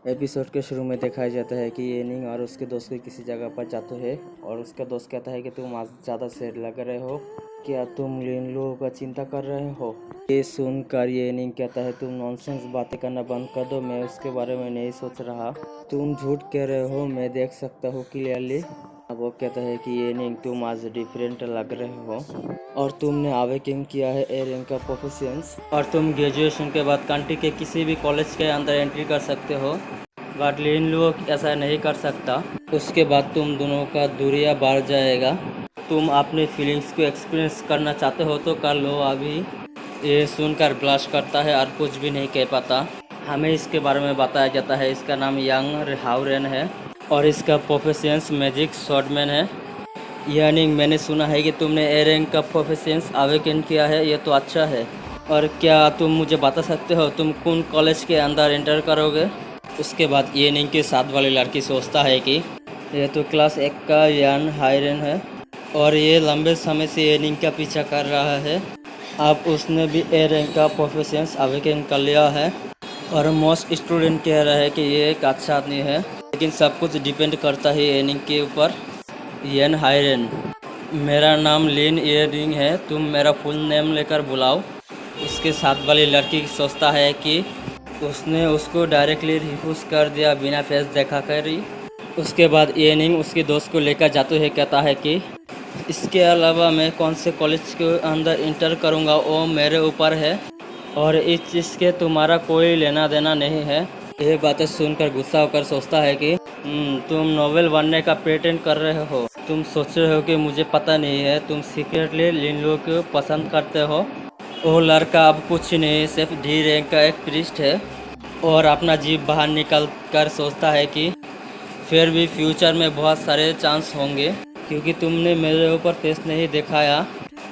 Episode के शुरू में दिखाया जाता है कि येनिंग और उसके दोस्त को किसी जगह पर जाते हैं और उसका दोस्त कहता है कि तुम आज ज़्यादा सैड लग रहे हो, क्या तुम लिन लुओ का चिंता कर रहे हो। ये सुनकर येनिंग कहता है तुम नॉनसेंस बातें करना बंद कर दो, मैं उसके बारे में नहीं सोच रहा। तुम झूठ कह रहे हो, मैं देख सकता हूँ क्लियरली। अब वो कहता है कि येनिंग तुम आज डिफरेंट लग रहे हो और तुमने अवेकन किया है ए रैंक का प्रोफिशिएंस और तुम ग्रेजुएशन के बाद कंट्री के किसी भी कॉलेज के अंदर एंट्री कर सकते हो, बट लिन लुओ ऐसा नहीं कर सकता। उसके बाद तुम दोनों का दूरियां बढ़ जाएगा। तुम अपने फीलिंग्स को एक्सपीरियंस करना चाहते हो तो कर लो अभी। ये सुनकर ब्लश करता है और कुछ भी नहीं कह पाता। हमें इसके बारे में बताया जाता है इसका नाम यांग हाउरेन है और इसका प्रोफेशंस मैजिक स्वॉर्डमैन है। यानी मैंने सुना है कि तुमने ए रैंक का प्रोफेशंस अवेकन किया है, ये तो अच्छा है। और क्या तुम मुझे बता सकते हो तुम कौन कॉलेज के अंदर एंटर करोगे। उसके बाद येनिंग के साथ वाली लड़की सोचता है कि ये तो क्लास 1 का यान हायरन है और ये लंबे समय से येनिंग का पीछा कर रहा है। अब उसने भी ए रैंक का प्रोफेशंस अवेकन कर लिया है और मोस्ट स्टूडेंट कह रहा है कि ये एक अच्छा आदमी है, लेकिन सब कुछ डिपेंड करता है येनिंग के ऊपर। येन हायरन, मेरा नाम लिन येनिंग है, तुम मेरा फुल नेम लेकर बुलाओ। उसके साथ वाली लड़की सोचता है कि उसने उसको डायरेक्टली रिफ्यूज़ कर दिया बिना फेस देखा कर ही। उसके बाद येनिंग उसके दोस्त को लेकर जाते हुए कहता है कि इसके अलावा मैं कौन से कॉलेज के अंदर इंटर करूँगा वो मेरे ऊपर है और इस चीज़ के तुम्हारा कोई लेना देना नहीं है। ये बातें सुनकर गुस्सा होकर सोचता है कि तुम नोवेल बनने का प्रेटेंड कर रहे हो। तुम सोच रहे हो कि मुझे पता नहीं है, तुम सीक्रेटली लिन लुओ को पसंद करते हो। वो लड़का अब कुछ नहीं, सिर्फ डी रैंक का एक प्रीस्ट है और अपना जीव बाहर निकल कर सोचता है कि फिर भी फ्यूचर में बहुत सारे चांस होंगे क्योंकि तुमने मेरे ऊपर फेस नहीं दिखाया।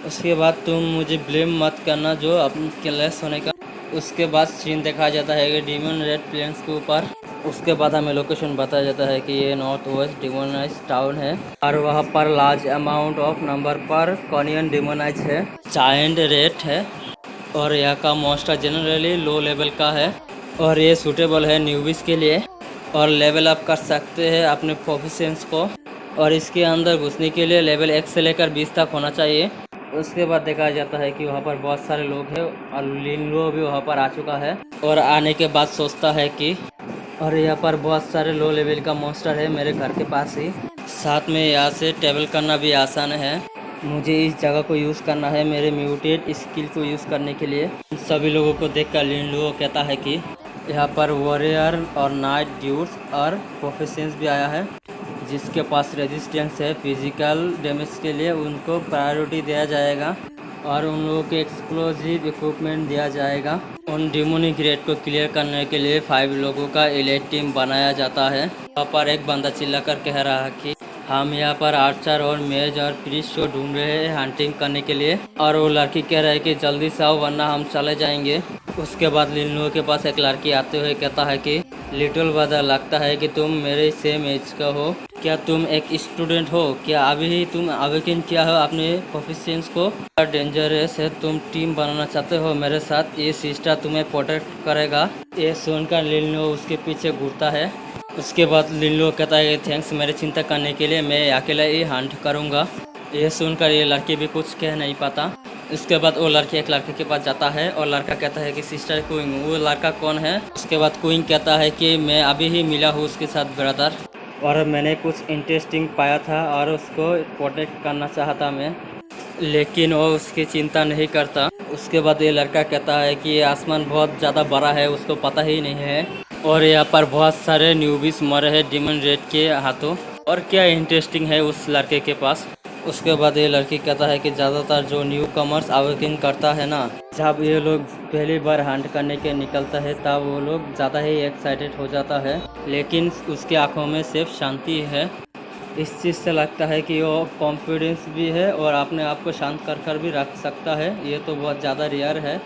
उसके बाद तुम मुझे ब्लेम मत करना जो अपने केयरलेस होने का। उसके बाद सीन दिखाया जाता है कि डीमन रेड प्लेन्स के ऊपर। उसके बाद हमें लोकेशन बताया जाता है कि ये नॉर्थ वेस्ट डिमोनाइज टाउन है और वहाँ पर लार्ज अमाउंट ऑफ नंबर पर कॉनियन डिमोनाइज है, जायंट रेट है और यहाँ का मॉन्स्टर जनरली लो लेवल का है और ये सूटेबल है न्यूबीज के लिए और लेवल अप कर सकते हैं अपने प्रोफिशिएंस को और इसके अंदर घुसने के लिए लेवल 1 से लेकर 20 तक होना चाहिए। उसके बाद देखा जाता है कि वहाँ पर बहुत सारे लोग हैं और लिन लुओ भी वहाँ पर आ चुका है और आने के बाद सोचता है कि और यहाँ पर बहुत सारे लो लेवल का मॉन्स्टर है मेरे घर के पास ही, साथ में यहाँ से ट्रेवल करना भी आसान है। मुझे इस जगह को यूज़ करना है मेरे म्यूटेट स्किल को यूज़ करने के लिए। सभी लोगों को देखकर लिन लुओ कहता है कि यहाँ पर वॉरियर और नाइट ड्यूड्स और प्रोफेशंस भी आया है जिसके पास रेजिस्टेंस है फिजिकल डैमेज के लिए, उनको प्रायोरिटी दिया जाएगा और उन लोगों के एक्सप्लोजिव इक्विपमेंट दिया जाएगा। उन डिमोनिक रेड को क्लियर करने के लिए 5 लोगों का एलीट टीम बनाया जाता है। वहाँ पर एक बंदा चिल्लाकर कह रहा है कि हम यहाँ पर आर्चर और मेज और प्रीस्ट को ढूंढ रहे हैं हंटिंग करने के लिए और वो लड़की कह रहा है कि जल्दी से आओ वरना हम चले जाएंगे। उसके बाद लिन लुओ के पास एक लड़की आते हुए कहता है कि लिटिल ब्रदर, लगता है कि तुम मेरे सेम एज का हो, क्या तुम एक स्टूडेंट हो, क्या अभी ही तुम अवेकन किया हो अपने प्रोफिशिएंस को, डेंजरस है, तुम टीम बनाना चाहते हो मेरे साथ, ये सिस्टर तुम्हें प्रोटेक्ट करेगा। ये सुनकर लिन लुओ उसके पीछे घूरता है। उसके बाद लिन लुओ कहता है कि थैंक्स मेरे चिंता करने के लिए, मैं अकेला ही हंट करूँगा। ये सुनकर ये लड़की भी कुछ कह नहीं पाता। उसके बाद वो लड़की एक लड़के के पास जाता है और लड़का कहता है कि सिस्टर क्वीन, वो लड़का कौन है। उसके बाद क्वीन कहता है कि मैं अभी ही मिला हूँ उसके साथ ब्रदर और मैंने कुछ इंटरेस्टिंग पाया था और उसको प्रोटेक्ट करना चाहता मैं, लेकिन वो उसकी चिंता नहीं करता। उसके बाद ये लड़का कहता है कि ये आसमान बहुत ज़्यादा बड़ा है, उसको पता ही नहीं है और यहाँ पर बहुत सारे न्यूबीज मरे हैं डिमन रेड के हाथों और क्या इंटरेस्टिंग है उस लड़के के पास। उसके बाद ये लड़की कहता है कि ज़्यादातर जो न्यू कमर्स अवेकन करता है ना, जब ये लोग पहली बार हंट करने के निकलता है तब वो लोग ज़्यादा ही एक्साइटेड हो जाता है, लेकिन उसके आंखों में सिर्फ शांति है। इस चीज़ से लगता है कि वो कॉन्फिडेंस भी है और अपने आप को शांत कर भी रख सकता है, ये तो बहुत ज़्यादा रेयर है।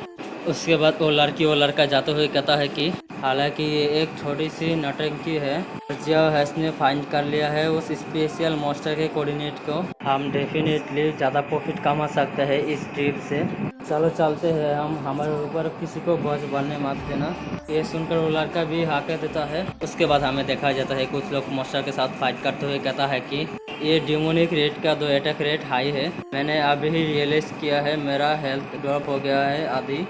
उसके बाद वो लड़का जाते हुए कहता है कि हालांकि ये एक छोटी सी नौटंकी है। जब हैश ने फाइंड कर लिया है उस स्पेशल मॉन्स्टर के कोऑर्डिनेट को, हम डेफिनेटली ज़्यादा प्रॉफिट कमा सकते हैं इस ट्रिप से। चलो चलते हैं हम, हमारे ऊपर किसी को बॉस बनने मत देना। ये सुनकर वो लड़का भी हाके देता है। उसके बाद हमें देखा जाता है कुछ लोग मॉन्स्टर के साथ फाइट करते हुए, कहता है कि ये डिमोनिक रेट का 2 अटैक रेट हाई है। मैंने अभी ही रियलाइज किया है मेरा हेल्थ ड्रॉप हो गया है आदि।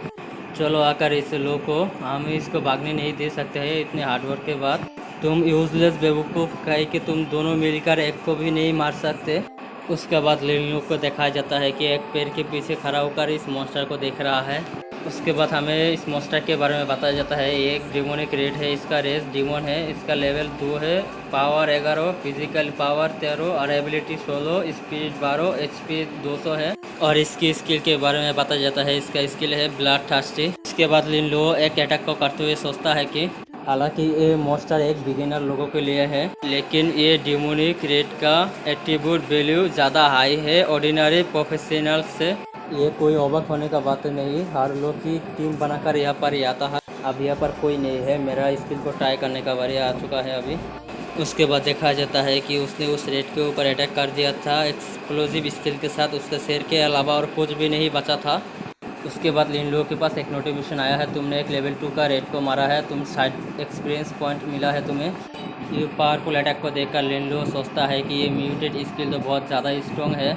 चलो आकर इस लो को, हम इसको भागने नहीं दे सकते हैं इतने हार्डवर्क के बाद। तुम यूजलेस बेवकूफ़ कहे कि तुम दोनों मिलकर एक को भी नहीं मार सकते। उसके बाद लिन को दिखाया जाता है कि एक पेड़ के पीछे खड़ा होकर इस मॉन्स्टर को देख रहा है। उसके बाद हमें इस मॉन्स्टर के बारे में बताया जाता है। ये एक डिमोनिक रेड है, इसका रेस डिमोन है, इसका लेवल 2 है, पावर 11, फिजिकल पावर 13 और एबिलिटी 16, स्पीड 12, HP 200 है। और इसकी स्किल के बारे में बताया जाता है। इसका स्किल है ब्लड थर्स्टी। इसके बाद लिन एक अटैक को करते हुए सोचता है कि हालांकि ये मॉन्स्टर एक बिगिनर लोगों के लिए है, लेकिन ये डिमोनिक रेड का एट्रीब्यूट वैल्यू ज़्यादा हाई है ऑर्डिनरी प्रोफेशनल से। ये कोई अवक होने का बात नहीं। हर लोग की टीम बनाकर यहाँ पर ही आता है। अब यहाँ पर कोई नहीं है। मेरा स्किल को ट्राई करने का बारी आ चुका है अभी। उसके बाद देखा जाता है कि उसने उस रेड के ऊपर अटैक कर दिया था एक्सप्लोजिव स्किल के साथ। उसके सिर के अलावा और कुछ भी नहीं बचा था। उसके बाद लिन लो के पास एक नोटिफिकेशन आया है, तुमने एक लेवल 2 का रेड को मारा है, तुम साइड एक्सपीरियंस पॉइंट मिला है तुम्हें। ये पावरफुल अटैक को देखकर लिन लो सोचता है कि ये म्यूटेड स्किल तो बहुत ज़्यादा स्ट्रॉन्ग है।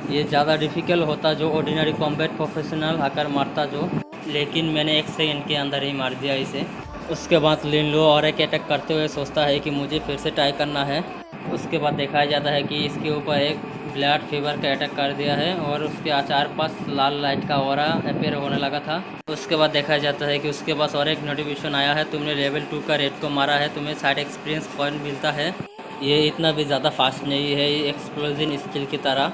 ये ज़्यादा डिफ़िकल्ट होता जो ऑर्डिनरी कॉम्बैट प्रोफेशनल आकर मारता जो, लेकिन मैंने 1 सेकंड के अंदर ही मार दिया इसे। उसके बाद लिन लो और एक अटैक करते हुए सोचता है कि मुझे फिर से ट्राई करना है। उसके बाद दिखाया जाता है कि इसके ऊपर एक ब्लड फीवर का अटैक कर दिया है और उसके आचार पास लाल लाइट का ऑरा अपीयर होने लगा था। उसके बाद देखा जाता है कि उसके पास और एक नोटिफिकेशन आया है, तुमने लेवल 2 का रेड को मारा है, तुम्हें साइड एक्सपीरियंस पॉइंट मिलता है। ये इतना भी ज़्यादा फास्ट नहीं है ये एक्सप्लोजन स्किल की तरह,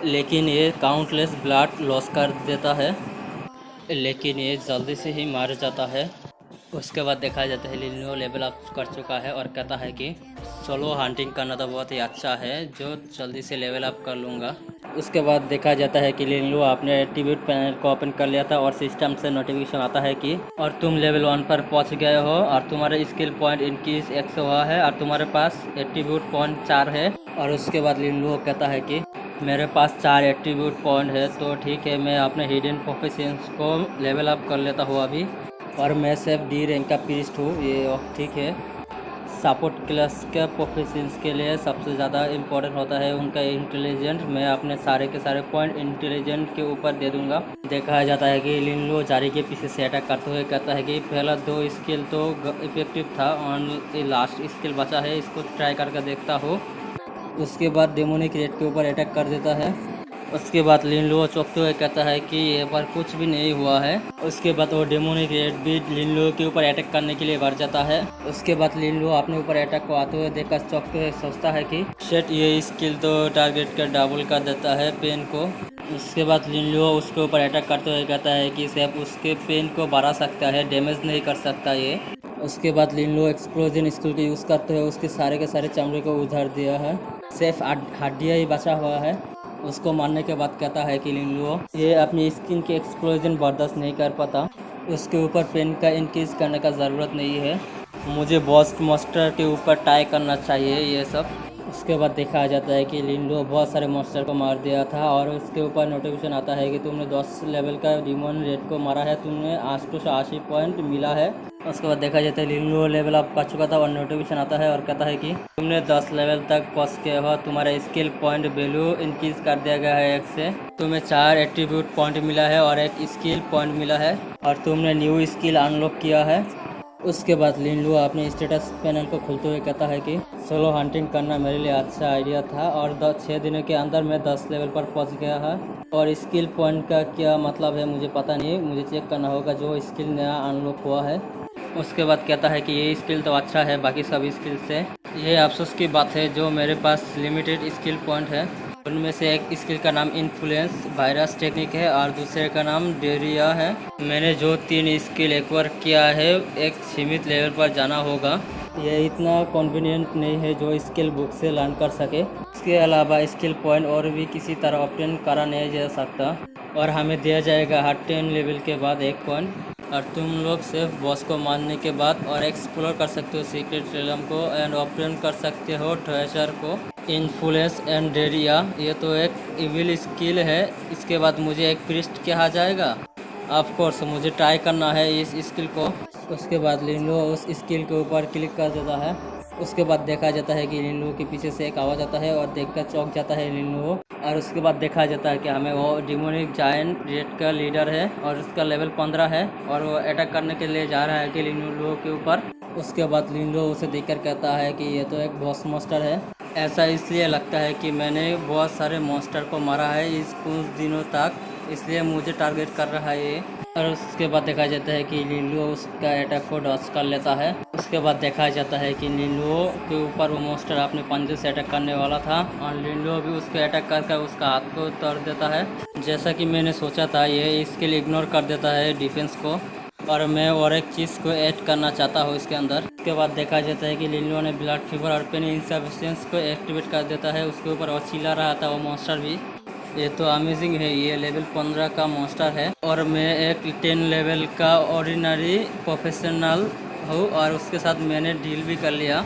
लेकिन ये काउंटलेस ब्लड लॉस कर देता है, लेकिन ये जल्दी से ही मार जाता है। उसके बाद देखा जाता है लिनो लेवल अप कर चुका है और कहता है कि सोलो हंटिंग करना तो बहुत ही अच्छा है, जो जल्दी से लेवल अप कर लूँगा। उसके बाद देखा जाता है कि लिनो आपने एट्रीब्यूट पैनल को ओपन कर लिया था और सिस्टम से नोटिफिकेशन आता है कि और तुम लेवल 1 पर पहुंच गए हो और तुम्हारा स्किल पॉइंट इंक्रीज 100 हुआ है और तुम्हारे पास एट्रीब्यूट पॉइंट 4 है। और उसके बाद लिनो कहता है कि मेरे पास 4 एट्रीब्यूट पॉइंट है, तो ठीक है मैं अपने हिडन प्रोफेशंस को लेवल अप कर लेता हूँ अभी। और मैं सिर्फ D रैंक का प्रीस्ट हूँ, ये ठीक है। सपोर्ट क्लास के प्रोफेशंस के लिए सबसे ज़्यादा इम्पोर्टेंट होता है उनका इंटेलिजेंट। मैं अपने सारे के सारे पॉइंट इंटेलिजेंट के ऊपर दे दूंगा। देखा जाता है कि लिनो जारी के पीछे से अटैक करते हुए कहता है कि पहला 2 स्किल तो इफेक्टिव था और लास्ट स्किल बचा है, इसको ट्राई करके देखता हूँ। उसके बाद डेमोनिक रेड के ऊपर अटैक कर देता है। उसके बाद लिन चौंकते हुए कहता है कि ये पर कुछ भी नहीं हुआ है। उसके बाद वो डेमोनिक रेड भी लिन के ऊपर अटैक करने के लिए बढ़ जाता है। उसके बाद लिन अपने ऊपर अटैक को आते हुए देखकर चौंकते हुए सोचता है कि शेट ये स्किल तो टारगेट का डबल कर देता है पेन को। उसके बाद लिन उसके ऊपर अटैक करते हुए कहता है कि सिर्फ उसके पेन को बढ़ा सकता है, डैमेज नहीं कर सकता ये। उसके बाद लिन एक्सप्लोजन स्किल को यूज़ करते हुए उसके सारे के सारे चमड़े को उधार दिया है, सिर्फ हड्डियाँ ही बचा हुआ है। उसको मारने के बाद कहता है कि लिन ये अपनी स्किन के एक्सप्लोजन बर्दाश्त नहीं कर पाता, उसके ऊपर पेन का इंक्रीज करने का ज़रूरत नहीं है, मुझे बॉस मॉन्स्टर के ऊपर ट्राई करना चाहिए ये सब। उसके बाद देखा जाता है कि लिन बहुत सारे मॉन्स्टर को मार दिया था और उसके ऊपर नोटिफिकेशन आता है कि तुमने 10 लेवल का डिमोन रेड को मारा है, तुमने 880 पॉइंट मिला है। उसके बाद देखा जाता है लिन लेवल अप कर चुका था और नोटिफिकेशन आता है और कहता है कि तुमने 10 लेवल तक पहुंच गए हो, तुम्हारा स्किल पॉइंट वैल्यू इंक्रीज कर दिया गया है 1 से, तुम्हें 4 एट्रीब्यूट पॉइंट मिला है और 1 स्किल पॉइंट मिला है और तुमने न्यू स्किल अनलॉक किया है। उसके बाद लिन अपने स्टेटस पैनल को खोलते हुए कहता है कि सोलो हंटिंग करना मेरे लिए अच्छा आइडिया था और 6 दिनों के अंदर मैं 10 लेवल पर पहुंच गया है। और स्किल पॉइंट का क्या मतलब है मुझे पता नहीं, मुझे चेक करना होगा जो स्किल नया अनलॉक हुआ है। उसके बाद कहता है कि ये स्किल तो अच्छा है बाकी सब स्किल से, ये अफसोस की बात है जो मेरे पास लिमिटेड स्किल पॉइंट है। उनमें से एक स्किल का नाम इन्फ्लुएंस वायरस टेक्निक है और दूसरे का नाम डेरिया है। मैंने जो 3 स्किल एक्वायर किया है एक सीमित लेवल पर जाना होगा, ये इतना कन्वीनियंट नहीं है जो स्किल बुक से लर्न कर सके। इसके अलावा स्किल पॉइंट और भी किसी तरह ऑब्टेन करा नहीं जा सकता और हमें दिया जाएगा हर 10 लेवल के बाद 1 पॉइंट। और तुम लोग सिर्फ बॉस को मारने के बाद और एक्सप्लोर कर सकते हो सीक्रेट रियलम को एंड ओपन कर सकते हो ट्रेजर को। इन्फ्लुएंस एंड डेरिया, ये तो एक इविल स्किल है। इसके बाद मुझे एक प्रिस्ट कहा जाएगा। ऑफ कोर्स मुझे ट्राई करना है इस स्किल को। उसके बाद लिनलो उस स्किल के ऊपर क्लिक कर देता है। उसके बाद देखा जाता है कि लिनलो के पीछे से एक आवाज़ आता है और देखकर चौंक जाता है लिनलो। और उसके बाद देखा जाता है कि हमें वो डिमोनिक जायंट रेड का लीडर है और उसका लेवल 15 है और वो अटैक करने के लिए जा रहा है कि लिनलो के ऊपर। उसके बाद लिनलो उसे देखकर कहता है कि ये तो एक बॉस मॉन्स्टर है। ऐसा इसलिए लगता है कि मैंने बहुत सारे मॉन्स्टर को मारा है इस कुछ दिनों तक, इसलिए मुझे टारगेट कर रहा है ये। और उसके बाद देखा जाता है कि लिनलो उसका अटैक को डॉज कर लेता है। उसके बाद देखा जाता है कि लिनलो के ऊपर वो मॉन्स्टर अपने पंजे से अटैक करने वाला था और लिनलो भी उसके अटैक करके उसका हाथ को तोड़ देता है। जैसा कि मैंने सोचा था, ये इसके लिए इग्नोर कर देता है डिफेंस को। और मैं और एक चीज़ को ऐड करना चाहता हूँ इसके अंदर। उसके बाद देखा जाता है कि लिनलो ने ब्लड फीवर और पेन इंसफिशियंस को एक्टिवेट कर देता है उसके ऊपर और चिल्ला रहा था वो मॉन्स्टर भी। ये तो अमेजिंग है, ये लेवल 15 का मॉन्स्टर है और मैं एक 10 लेवल का ऑर्डिनरी प्रोफेशनल हूँ और उसके साथ मैंने डील भी कर लिया।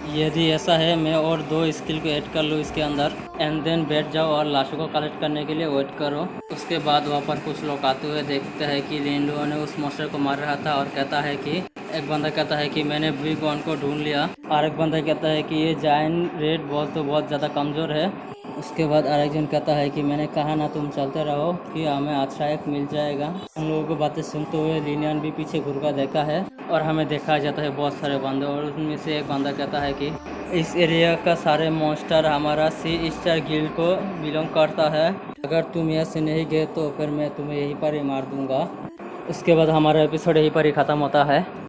यदि ऐसा है, मैं और 2 स्किल को ऐड कर लूँ इसके अंदर एंड देन बैठ जाओ और लाशों को कलेक्ट करने के लिए वेट करो। उसके बाद वहाँ पर कुछ लोग आते हुए देखते हैं कि लिनलो ने उस मॉन्स्टर को मार रहा था और कहता है कि एक बंदा कहता है कि मैंने बिग वन को ढूंढ लिया और एक बंदा कहता है कि ये जायंट रेड बॉस तो बहुत ज़्यादा कमज़ोर है। उसके बाद आरेकजन कहता है कि मैंने कहा ना तुम चलते रहो कि हमें अच्छा एक मिल जाएगा। हम लोगों को बातें सुनते हुए लिनियन भी पीछे घुर कर देखा है और हमें देखा जाता है बहुत सारे बंदे और उसमें से एक बंदा कहता है कि इस एरिया का सारे मॉन्स्टर हमारा सी स्टार गिल्ड को बिलोंग करता है। अगर तुम यहाँ से नहीं गए तो फिर मैं तुम्हें यहीं पर ही मार दूंगा। उसके बाद हमारा एपिसोड यहीं पर ही ख़त्म होता है।